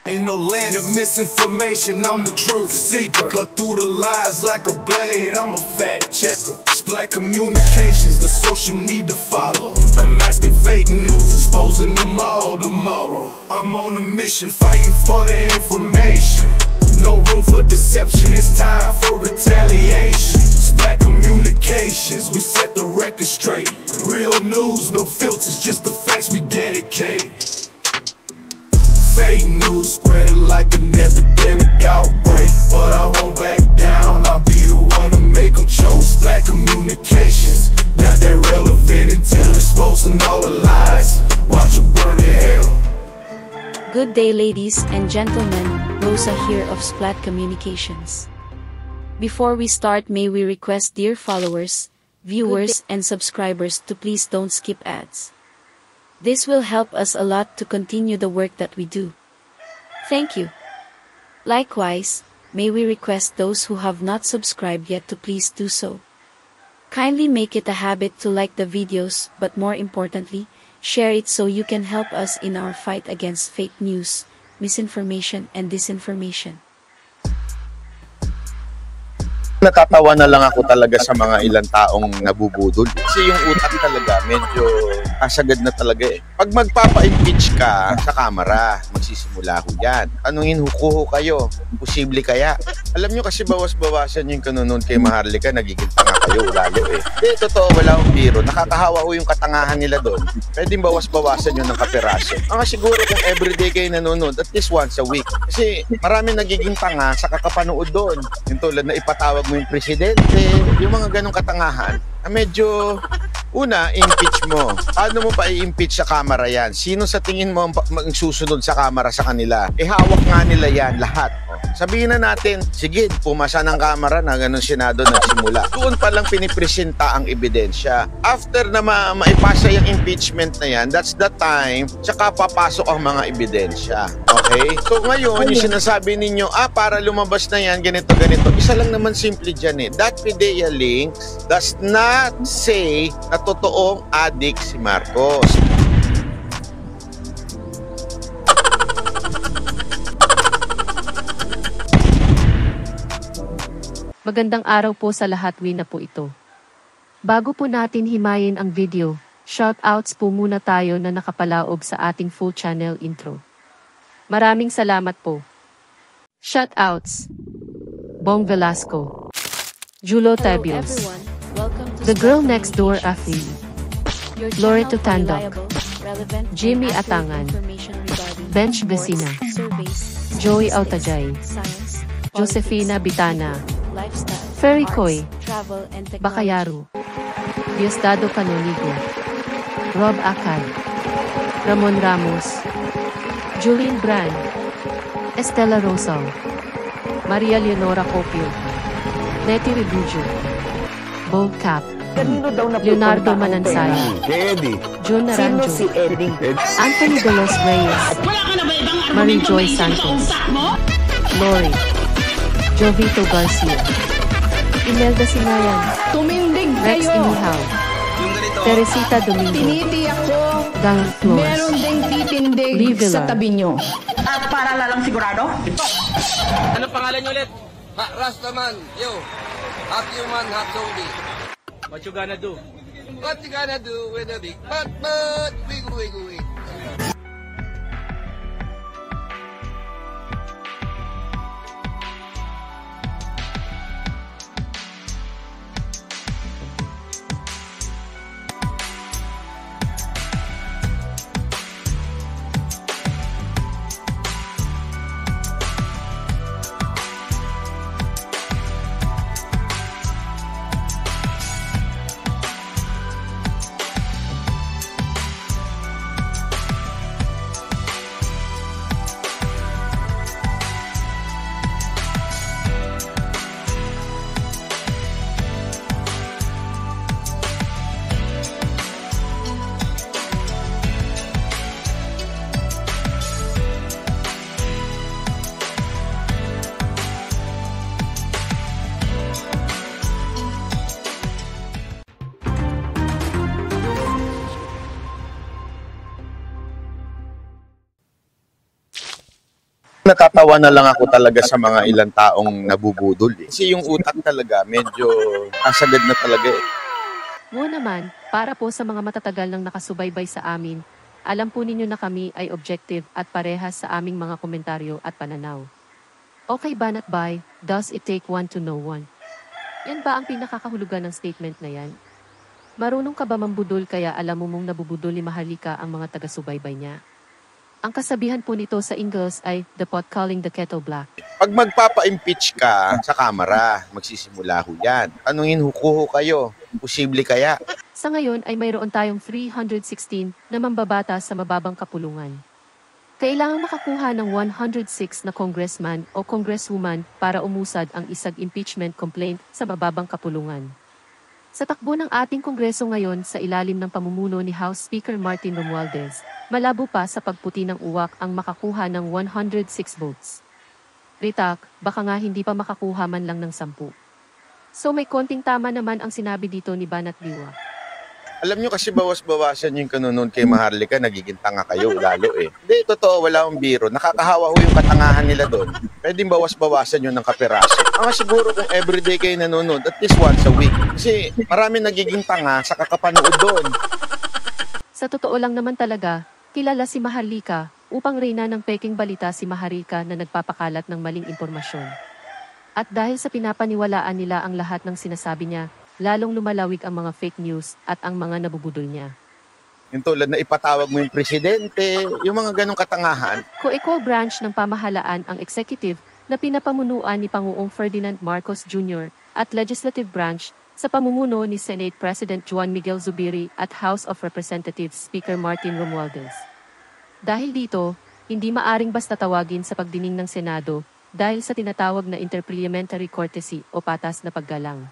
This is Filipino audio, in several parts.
In the land of misinformation, I'm the truth seeker. Cut through the lies like a blade, I'm a fact checker. Black communications, the social need to follow. Unmasking fake news, exposing them all tomorrow. I'm on a mission, fighting for the information. No room for deception, it's time for retaliation. Black communications, we set the record straight. Real news, no filters, just the facts we dedicate. Fake news spreading like an epidemic outbreak, but I won't back down, I'll be the one to make them choke. Black communications, now they're relevant until exposing all the lies. Watch them burn in hell. Good day, ladies and gentlemen, Rosa here of Splat Communications. Before we start, may we request dear followers, viewers and subscribers to please don't skip ads. This will help us a lot to continue the work that we do. Thank you. Likewise, may we request those who have not subscribed yet to please do so. Kindly make it a habit to like the videos, but more importantly, share it so you can help us in our fight against fake news, misinformation and disinformation. Natatawa na lang ako talaga sa mga ilang taong nabubudol. Kasi yung utak talaga, medyo kasagad na talaga eh. Pag magpapa-impeach ka sa kamera, magsisimula ho yan. Tanungin ho kayo, posible kaya? Alam nyo kasi bawas-bawasan yung kanunod kay Maharlika, nagiging tanga kayo, lalo eh. Totoo, wala akong biro. Nakakahawa ho yung katangahan nila doon. Pwedeng bawas-bawasan yun ng kapiraso. Ang siguro kung everyday kayo nanonood, at least once a week. Kasi marami nagiging tanga sa kakapanood doon. Yung tulad na ipatawag mo yung presidente, yung mga ganong katangahan, medyo, una, impeach mo. Paano mo pa i-impeach sa kamera yan? Sino sa tingin mo ang susunod sa kamera sa kanila? Hawak nga nila yan, lahat. Sabihin na natin, sige, pumasa ng kamera na ganun Senado nagsimula. Doon pa lang pinipresenta ang ebidensya. After na maipasa yung impeachment na yan, that's the time, tsaka papasok ang mga ebidensya. Okay? So ngayon, yung sinasabi ninyo, para lumabas na yan, ganito. Isa lang naman simple dyan eh. That PDEA link does not say na totoong adik si Marcos. Magandang araw po sa lahat, Wina po ito. Bago po natin himayin ang video, shoutouts po muna tayo na nakapalaob sa ating full channel intro. Maraming salamat po. Shoutouts: Bong Velasco, Julo Tabios, The Girl Next Door Afri, Loreto Tandok, Jimmy Atangan, Bench Vecina, Joey Autajay, Josefina Bitana, Ferry Coy, Bakayaru, Diosdado Canonigo, Rob Akay, Ramon Ramos, Julian Brand, Estela Rosal, Maria Leonora Copio, Nettie Rebugio, Bold Cap, Leonardo Manansay, John Naranjo, Anthony De Los Reyes, Marie Joy Santos, Lori, Jovito Garcia, Imelda Sinayan, Rex Inihaw, Teresita Domingo, Tinitiyak ko, Gang Flores, meron ding titindig sa tabi nyo. At para lalang sigurado? Ano pangalan niyo ulit? Rastaman, yo. Half human, half zombie. What you gonna do? What you gonna do with a big butt, wiggle, wiggle, wiggle. Natatawa na lang ako talaga sa mga ilang taong nabubudol. Kasi yung utak talaga, medyo kasagad na talaga eh. Oo naman, para po sa mga matatagal nang nakasubaybay sa amin, alam po ninyo na kami ay objective at parehas sa aming mga komentaryo at pananaw. Okay Banat Bay, does it take one to know one? Yan ba ang pinakakahulugan ng statement na yan? Marunong ka ba mambudol kaya alam mo mong nabubudol ni Maharlika ang mga taga-subaybay niya? Ang kasabihan po nito sa Ingles ay the pot calling the kettle black. Pag magpapa-impeach ka sa Kamara, magsisimula ho yan. Tanungin ho kayo, posible kaya? Sa ngayon ay mayroon tayong 316 na mambabata sa mababang kapulungan. Kailangang makakuha ng 106 na congressman o congresswoman para umusad ang isang impeachment complaint sa mababang kapulungan. Sa takbo ng ating kongreso ngayon sa ilalim ng pamumuno ni House Speaker Martin Romualdez, malabo pa sa pagputi ng uwak ang makakuha ng 106 votes. Ritak, baka nga hindi pa makakuha man lang ng 10. So may konting tama naman ang sinabi dito ni Banat Diwa. Alam nyo kasi bawas-bawasan yung kanunon kay Maharlika, nagiging tanga kayo lalo eh. Hindi, totoo, wala akong biro. Nakakahawa ho yung katangahan nila doon. Pwedeng bawas-bawasan yun ng kapiraso. Siguro kung everyday kayo nanonood, at least once a week. Kasi marami nagiging tanga sa kakapanood doon. Sa totoo lang naman talaga, kilala si Maharlika upang reyna ng peking balita si Maharlika na nagpapakalat ng maling impormasyon. At dahil sa pinapaniwalaan nila ang lahat ng sinasabi niya, lalong lumalawig ang mga fake news at ang mga nabubudol niya. Yung tulad na ipatawag mo yung presidente, yung mga ganong katangahan. Co-equal branch ng pamahalaan ang executive na pinapamunuan ni Pangulong Ferdinand Marcos Jr. at legislative branch sa pamumuno ni Senate President Juan Miguel Zubiri at House of Representatives Speaker Martin Romualdez. Dahil dito, hindi maaring basta tawagin sa pagdinig ng Senado dahil sa tinatawag na interparliamentary courtesy o patas na paggalang.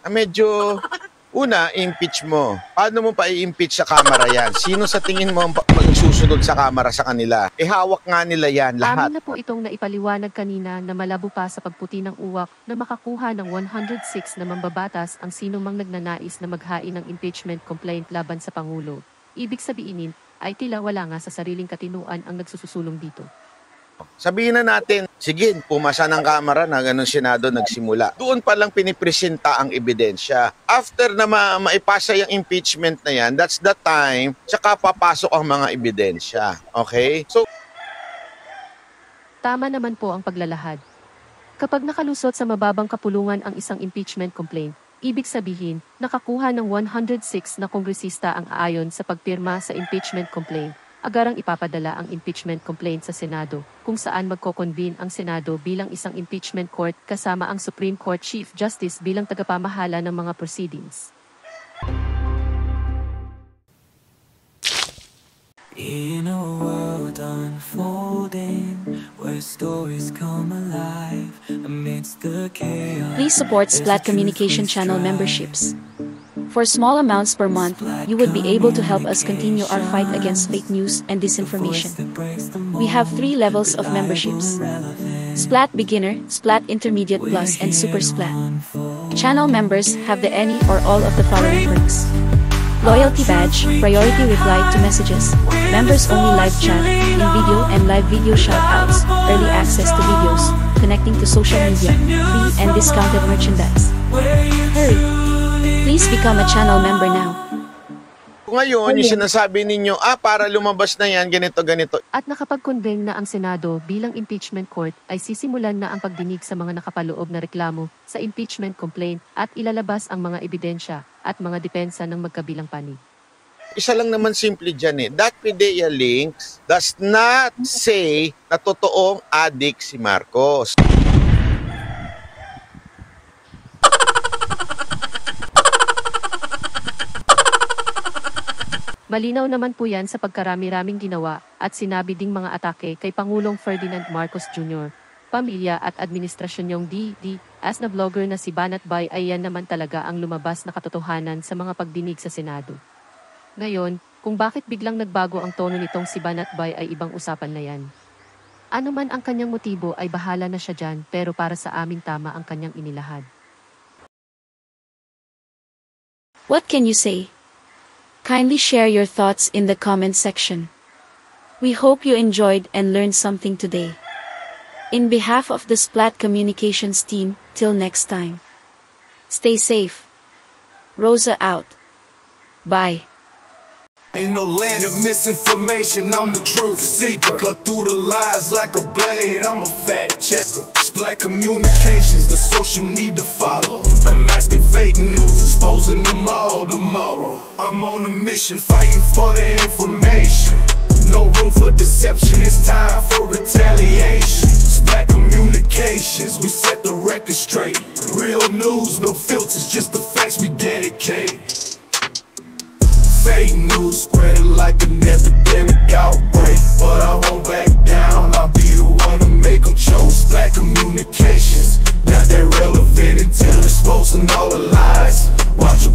Medyo, una, impeach mo. Paano mo pa i-impeach sa Kamara yan? Sino sa tingin mo ang magsusunod sa Kamara sa kanila? Hawak nga nila yan, lahat. Amin na po itong naipaliwanag kanina na malabo pa sa pagputi ng uwak na makakuha ng 106 na mambabatas ang sino mang nagnanais na maghain ng impeachment complaint laban sa Pangulo. Ibig sabihin ay tila wala nga sa sariling katinuan ang nagsususulong dito. Sabihin na natin, sige, pumasa ng Kamara na ganun Senado nagsimula. Doon pa lang pinipresenta ang ebidensya. After na maipasa yung impeachment na yan, that's the time, tsaka papasok ang mga ebidensya. Okay? So, tama naman po ang paglalahad. Kapag nakalusot sa mababang kapulungan ang isang impeachment complaint, ibig sabihin, nakakuha ng 106 na kongresista ang aayon sa pagpirma sa impeachment complaint. Agarang ipapadala ang impeachment complaint sa Senado, kung saan magko-convene ang Senado bilang isang impeachment court kasama ang Supreme Court Chief Justice bilang tagapamahala ng mga proceedings. In a world unfolding, where stories come alive amidst the chaos. Please support Splat Communication Channel memberships. For small amounts per month, you would be able to help us continue our fight against fake news and disinformation. We have 3 levels of memberships: Splat Beginner, Splat Intermediate Plus, and Super Splat. Channel members have the any or all of the following perks: Loyalty Badge, Priority Reply to Messages, Members-Only Live Chat, in-video and live video shoutouts, Early Access to Videos, Connecting to Social Media, Free and Discounted Merchandise. Hurry! Please become a channel member now. ngayon, yung sinasabi ninyo, para lumabas na yan, ganito. At nakapag-convene na ang Senado bilang impeachment court ay sisimulan na ang pagdinig sa mga nakapaloob na reklamo sa impeachment complaint at ilalabas ang mga ebidensya at mga depensa ng magkabilang panig. Isa lang naman simple dyan That PDEA links does not say na totoong adik si Marcos. Malinaw naman po yan sa pagkarami-raming ginawa at sinabi ding mga atake kay Pangulong Ferdinand Marcos Jr., pamilya at administrasyon yung DD. As na vlogger na si Banat Bay ay yan naman talaga ang lumabas na katotohanan sa mga pagdinig sa Senado. Ngayon, kung bakit biglang nagbago ang tono nitong si Banat Bay ay ibang usapan na yan. Ano man ang kanyang motibo ay bahala na siya dyan, pero para sa amin tama ang kanyang inilahad. What can you say? Kindly share your thoughts in the comment section. We hope you enjoyed and learned something today. In behalf of the Splat Communications team, till next time. Stay safe. Rosa out. Bye. Ain't no land of misinformation, I'm the truth seeker. Cut through the lies like a blade, I'm a fact checker. Splat Communications, the social need to follow. Unmasking fake news, exposing them all tomorrow. I'm on a mission, fighting for the information. No room for deception, it's time for retaliation. Splat Communications, we set the record straight. Real news, no filters, just the facts we dedicate. Fake news spreading like an epidemic outbreak, but I won't back down, I'll be the one to make them choke. Splat Communications, not that relevant until exposing all the lies. Watch